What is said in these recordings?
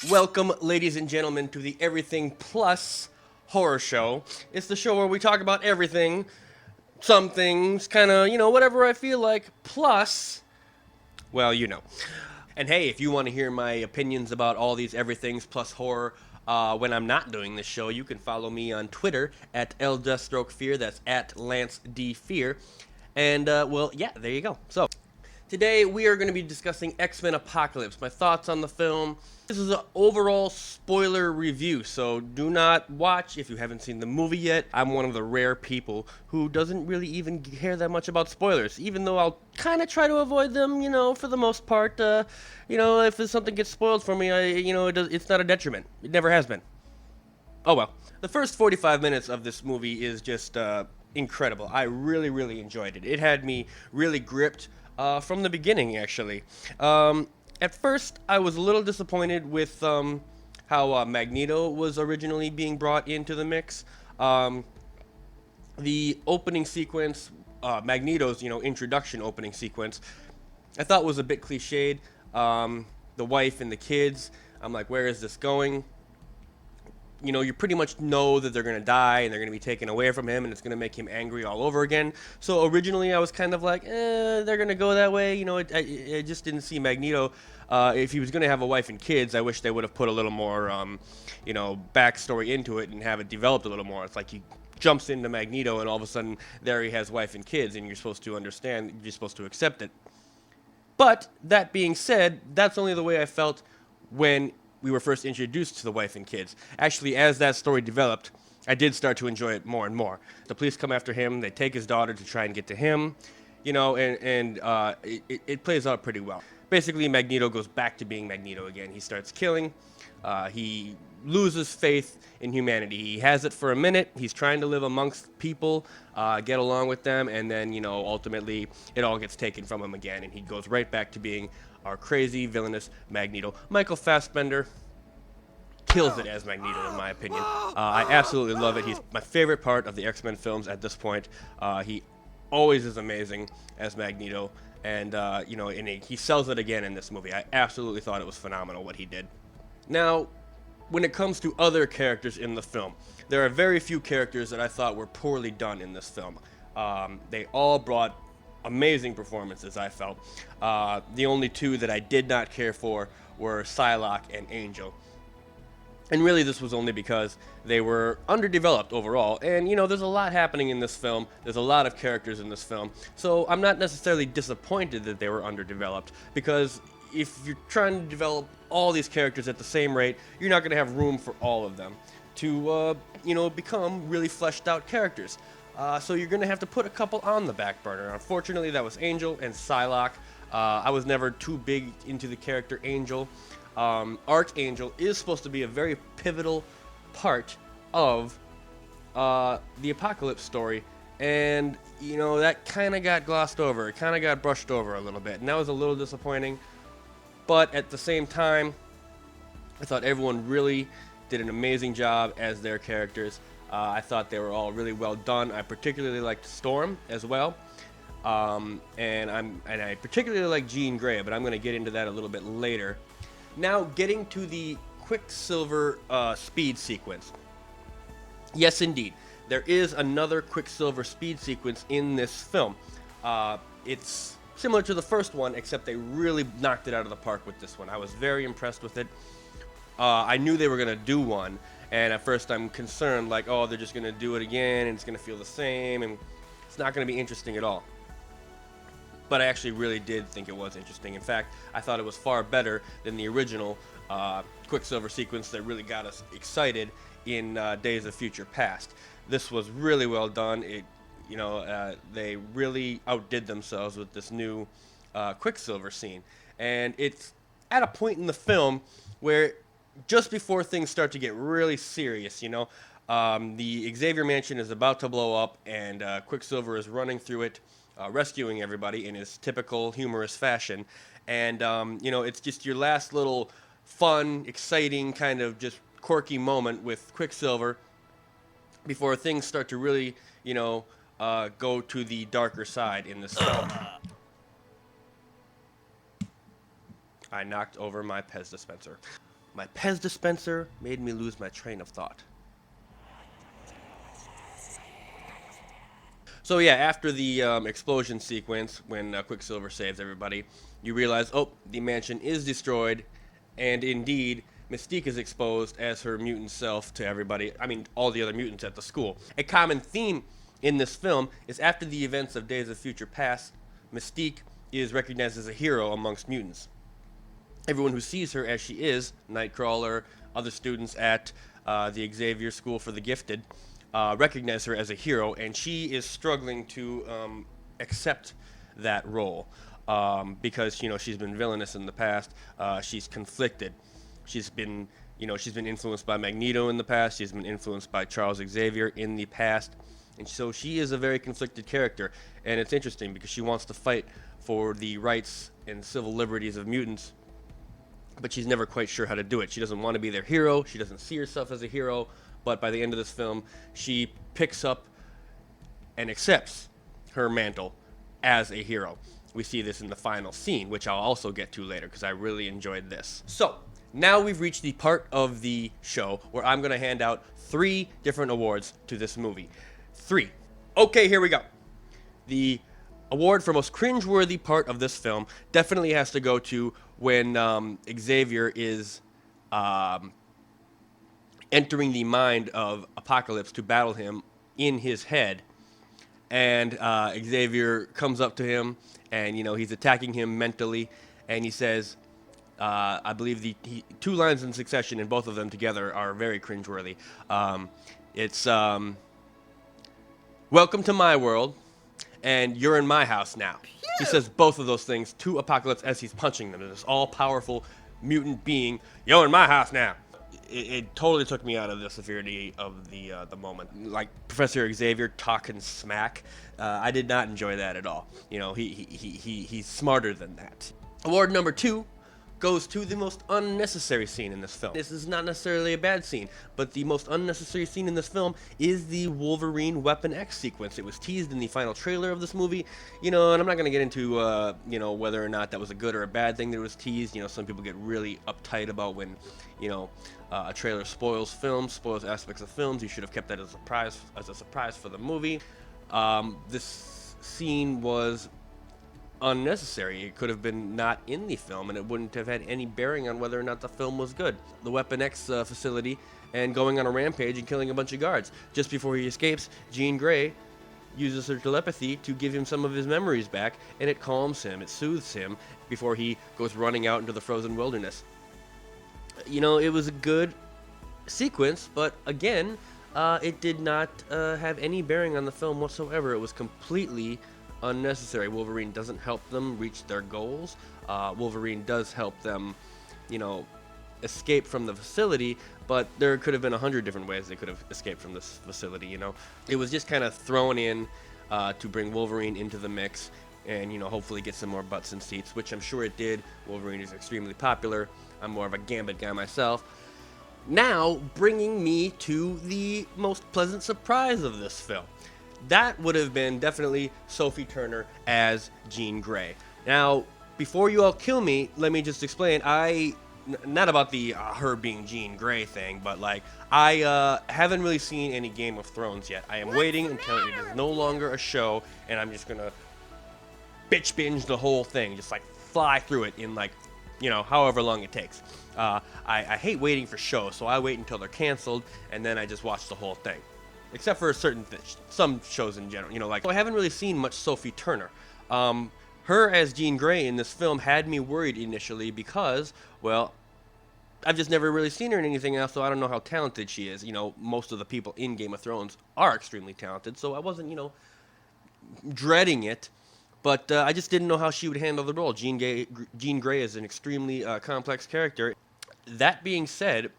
Welcome, ladies and gentlemen, to the Everything Plus Horror Show. It's the show where we talk about everything, some things, kind of, whatever I feel like, plus, well, you know. And hey, if you want to hear my opinions about all these everythings plus horror when I'm not doing this show, you can follow me on Twitter at LJustStrokeFear. That's at Lance D Fear. And, well, yeah, there you go. So, today we are going to be discussing X-Men Apocalypse, my thoughts on the film. This is an overall spoiler review, so do not watch if you haven't seen the movie yet. I'm one of the rare people who doesn't really even care that much about spoilers, even though I'll kind of try to avoid them, for the most part. If something gets spoiled for me, it's not a detriment. It never has been. Oh well. The first 45 minutes of this movie is just incredible. I really, really enjoyed it. It had me really gripped from the beginning, actually. At first, I was a little disappointed with how Magneto was originally being brought into the mix. The opening sequence, Magneto's introduction opening sequence, I thought was a bit cliched. The wife and the kids. I'm like, where is this going? You pretty much know that they're going to die and they're going to be taken away from him and it's going to make him angry all over again. So originally I was kind of like, they're going to go that way. I just didn't see Magneto. If he was going to have a wife and kids, I wish they would have put a little more, backstory into it and have it developed a little more. It's like he jumps into Magneto and all of a sudden there he has wife and kids and you're supposed to understand, you're supposed to accept it. But that being said, that's only the way I felt when we were first introduced to the wife and kids. Actually, as that story developed, I did start to enjoy it more and more. The police come after him. They take his daughter to try and get to him, it plays out pretty well. Basically, Magneto goes back to being Magneto again. He starts killing. He loses faith in humanity. He has it for a minute. He's trying to live amongst people, get along with them, and then, ultimately it all gets taken from him again, and he goes right back to being our crazy, villainous Magneto. Michael Fassbender kills it as Magneto, in my opinion. I absolutely love it. He's my favorite part of the X-Men films at this point. He always is amazing as Magneto, and, he sells it again in this movie. I absolutely thought it was phenomenal what he did. Now, when it comes to other characters in the film, there are very few characters that I thought were poorly done in this film. They all brought amazing performances, I felt. The only two that I did not care for were Psylocke and Angel. And really, this was only because they were underdeveloped overall. And, there's a lot happening in this film. There's a lot of characters in this film. So I'm not necessarily disappointed that they were underdeveloped, because if you're trying to develop all these characters at the same rate, you're not going to have room for all of them to, become really fleshed out characters. So you're going to have to put a couple on the back burner. Unfortunately, that was Angel and Psylocke. I was never too big into the character Angel. Archangel is supposed to be a very pivotal part of the Apocalypse story. And, that kind of got glossed over. It kind of got brushed over a little bit. And that was a little disappointing. But at the same time, I thought everyone really did an amazing job as their characters. I thought they were all really well done. I particularly liked Storm as well. And I particularly like Jean Grey, but I'm going to get into that a little bit later. Now, getting to the Quicksilver speed sequence. Yes, indeed. There is another Quicksilver speed sequence in this film. It's similar to the first one, except they really knocked it out of the park with this one. I was very impressed with it. I knew they were going to do one, and at first I'm concerned, like, oh, they're just going to do it again, and it's going to feel the same, and it's not going to be interesting at all. But I actually really did think it was interesting. In fact, I thought it was far better than the original Quicksilver sequence that really got us excited in Days of Future Past. This was really well done. They really outdid themselves with this new Quicksilver scene. And it's at a point in the film where just before things start to get really serious, the Xavier Mansion is about to blow up, and Quicksilver is running through it, rescuing everybody in his typical humorous fashion. And, it's just your last little fun, exciting, kind of just quirky moment with Quicksilver before things start to really, go to the darker side in this film. I knocked over my Pez dispenser. My Pez dispenser made me lose my train of thought. So yeah, after the explosion sequence, when Quicksilver saves everybody, you realize, oh, the mansion is destroyed, and indeed, Mystique is exposed as her mutant self to everybody. I mean, all the other mutants at the school. A common theme in this film is after the events of Days of Future Past, Mystique is recognized as a hero amongst mutants. Everyone who sees her as she is, Nightcrawler, other students at the Xavier School for the Gifted, recognize her as a hero, and she is struggling to accept that role because she's been villainous in the past. She's conflicted. She's been influenced by Magneto in the past. She's been influenced by Charles Xavier in the past, and so she is a very conflicted character. And it's interesting because she wants to fight for the rights and civil liberties of mutants, but she's never quite sure how to do it. She doesn't want to be their hero. She doesn't see herself as a hero. But by the end of this film, she picks up and accepts her mantle as a hero. We see this in the final scene, which I'll also get to later because I really enjoyed this. So, now we've reached the part of the show where I'm going to hand out 3 different awards to this movie. 3. Okay, here we go. The award for most cringeworthy part of this film definitely has to go to when Xavier is entering the mind of Apocalypse to battle him in his head. And Xavier comes up to him, and he's attacking him mentally, and he says, I believe the 2 lines in succession, and both of them together are very cringeworthy. It's welcome to my world, and you're in my house now. He says both of those things to Apocalypse as he's punching them. This all-powerful mutant being, you're in my house now. It totally took me out of the severity of the moment. Like Professor Xavier talking smack, I did not enjoy that at all. He's smarter than that. Award number 2 goes to the most unnecessary scene in this film. This is not necessarily a bad scene, but the most unnecessary scene in this film is the Wolverine Weapon X sequence. It was teased in the final trailer of this movie, and I'm not going to get into, whether or not that was a good or a bad thing that it was teased. Some people get really uptight about when, a trailer spoils films, spoils aspects of films. You should have kept that as a surprise for the movie. This scene was unnecessary. It could have been not in the film, and it wouldn't have had any bearing on whether or not the film was good. The Weapon X facility, and going on a rampage and killing a bunch of guards. Just before he escapes, Jean Grey uses her telepathy to give him some of his memories back, and it calms him, it soothes him, before he goes running out into the frozen wilderness. It was a good sequence, but again, it did not have any bearing on the film whatsoever. It was completely unnecessary. Wolverine doesn't help them reach their goals. Wolverine does help them, escape from the facility, but there could have been 100 different ways they could have escaped from this facility, It was just kind of thrown in to bring Wolverine into the mix and, hopefully get some more butts and seats, which I'm sure it did. Wolverine is extremely popular. I'm more of a Gambit guy myself. Now, bringing me to the most pleasant surprise of this film. That would have been definitely Sophie Turner as Jean Grey. Now, before you all kill me, let me just explain. Not about the her being Jean Grey thing, but I haven't really seen any Game of Thrones yet. I am waiting until it is no longer a show, and I'm just gonna bitch binge the whole thing, just fly through it in however long it takes. I hate waiting for shows, so I wait until they're canceled, and then I just watch the whole thing. Except for some shows in general, so I haven't really seen much Sophie Turner. Her as Jean Grey in this film had me worried initially because, well, I've just never really seen her in anything else, so I don't know how talented she is. Most of the people in Game of Thrones are extremely talented, so I wasn't, dreading it, but I just didn't know how she would handle the role. Jean Grey is an extremely complex character. That being said,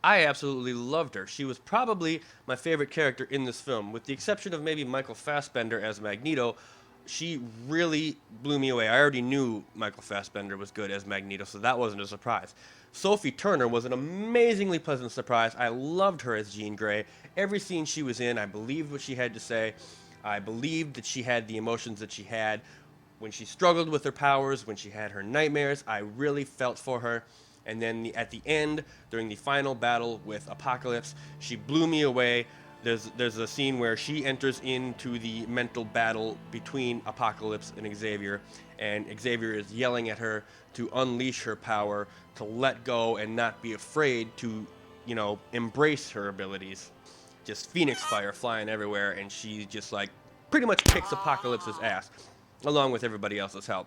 I absolutely loved her. She was probably my favorite character in this film, with the exception of maybe Michael Fassbender as Magneto. She really blew me away. I already knew Michael Fassbender was good as Magneto, so that wasn't a surprise. Sophie Turner was an amazingly pleasant surprise. I loved her as Jean Grey. Every scene she was in, I believed what she had to say. I believed that she had the emotions that she had. When she struggled with her powers, when she had her nightmares, I really felt for her. And then at the end, during the final battle with Apocalypse, she blew me away. There's a scene where she enters into the mental battle between Apocalypse and Xavier, and Xavier is yelling at her to unleash her power, to let go and not be afraid to, embrace her abilities. Just Phoenix fire flying everywhere, and she just like pretty much kicks Apocalypse's ass, along with everybody else's help.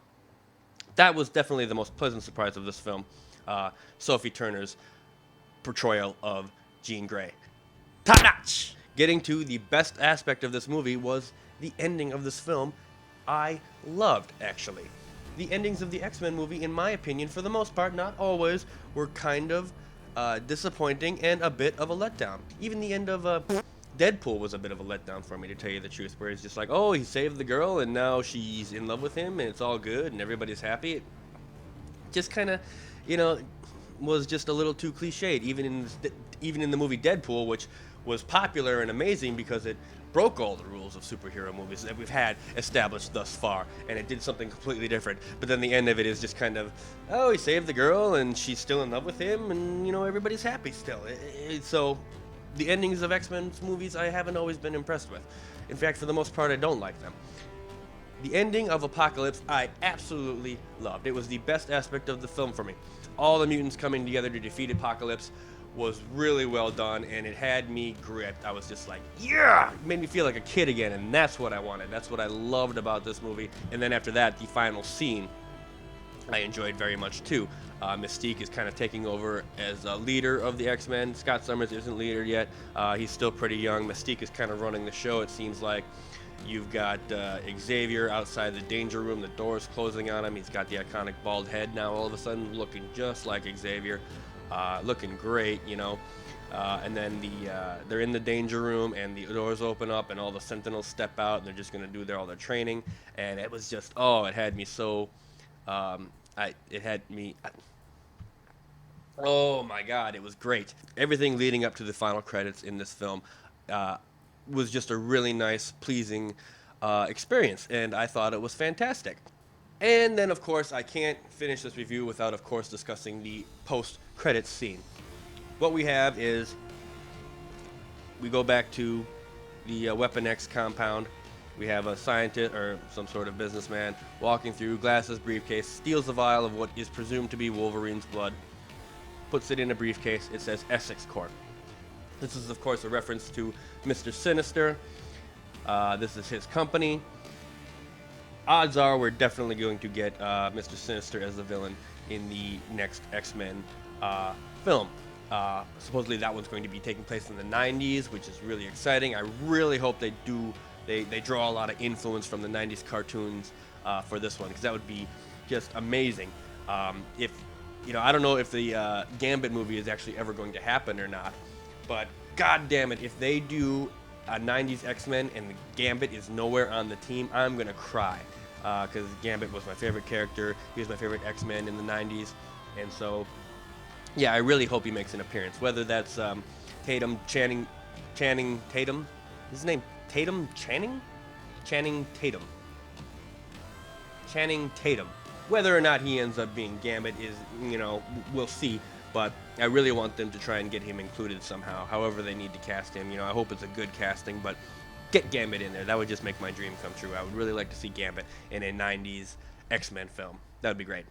That was definitely the most pleasant surprise of this film. Sophie Turner's portrayal of Jean Grey. Top notch! Getting to the best aspect of this movie was the ending of this film. I loved, actually. The endings of the X-Men movie, in my opinion, for the most part, not always, were kind of disappointing and a bit of a letdown. Even the end of Deadpool was a bit of a letdown for me, to tell you the truth, where it's just like, oh, he saved the girl and now she's in love with him and it's all good and everybody's happy. It just kind of, was just a little too cliched, even in the movie Deadpool, which was popular and amazing because it broke all the rules of superhero movies that we've had established thus far, and it did something completely different. But then the end of it is just kind of, oh, he saved the girl and she's still in love with him, and everybody's happy still. So the endings of X-Men movies I haven't always been impressed with. In fact, for the most part, I don't like them. The ending of Apocalypse I absolutely loved. It was the best aspect of the film for me. All the mutants coming together to defeat Apocalypse was really well done, and it had me gripped. I was just like, yeah! It made me feel like a kid again, and that's what I wanted. That's what I loved about this movie. And then after that, the final scene I enjoyed very much too. Mystique is kind of taking over as a leader of the X-Men. Scott Summers isn't leader yet. He's still pretty young. Mystique is kind of running the show, it seems like. You've got Xavier outside the danger room. The door's closing on him. He's got the iconic bald head now all of a sudden, looking just like Xavier. Looking great, and then they're in the danger room, and the doors open up, and all the Sentinels step out, and they're just going to do all their training. And it was just, it had me so... oh my god, it was great. Everything leading up to the final credits in this film was just a really nice, pleasing experience, and I thought it was fantastic. And then, of course, I can't finish this review without, of course, discussing the post-credits scene. What we have is, we go back to the Weapon X compound. We have a scientist, or some sort of businessman, walking through, glasses, briefcase, steals a vial of what is presumed to be Wolverine's blood, puts it in a briefcase. It says Essex Corp. This is, of course, a reference to Mr. Sinister. This is his company. Odds are we're definitely going to get Mr. Sinister as the villain in the next X-Men film. Supposedly that one's going to be taking place in the 90s, which is really exciting. I really hope they draw a lot of influence from the 90s cartoons for this one, because that would be just amazing. I don't know if the Gambit movie is actually ever going to happen or not, but god damn it, if they do a 90s X-Men and the Gambit is nowhere on the team, I'm going to cry. Because Gambit was my favorite character. He was my favorite X-Men in the 90s. And so, yeah, I really hope he makes an appearance. Whether that's Channing Tatum. Is his name Tatum? Channing Tatum. Channing Tatum. Whether or not he ends up being Gambit is, we'll see. But I really want them to try and get him included somehow, however they need to cast him. I hope it's a good casting, but get Gambit in there. That would just make my dream come true. I would really like to see Gambit in a 90s X-Men film. That would be great.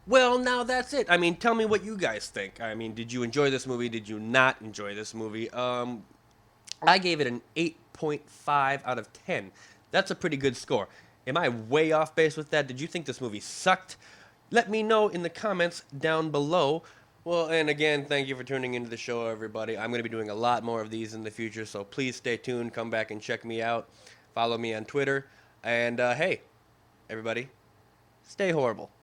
Well, now that's it. Tell me what you guys think. Did you enjoy this movie? Did you not enjoy this movie? I gave it an 8.5 out of 10. That's a pretty good score. Am I way off base with that? Did you think this movie sucked? Let me know in the comments down below. Well, and again, thank you for tuning into the show, everybody. I'm going to be doing a lot more of these in the future, so please stay tuned. Come back and check me out. Follow me on Twitter. And, hey, everybody, stay horrible.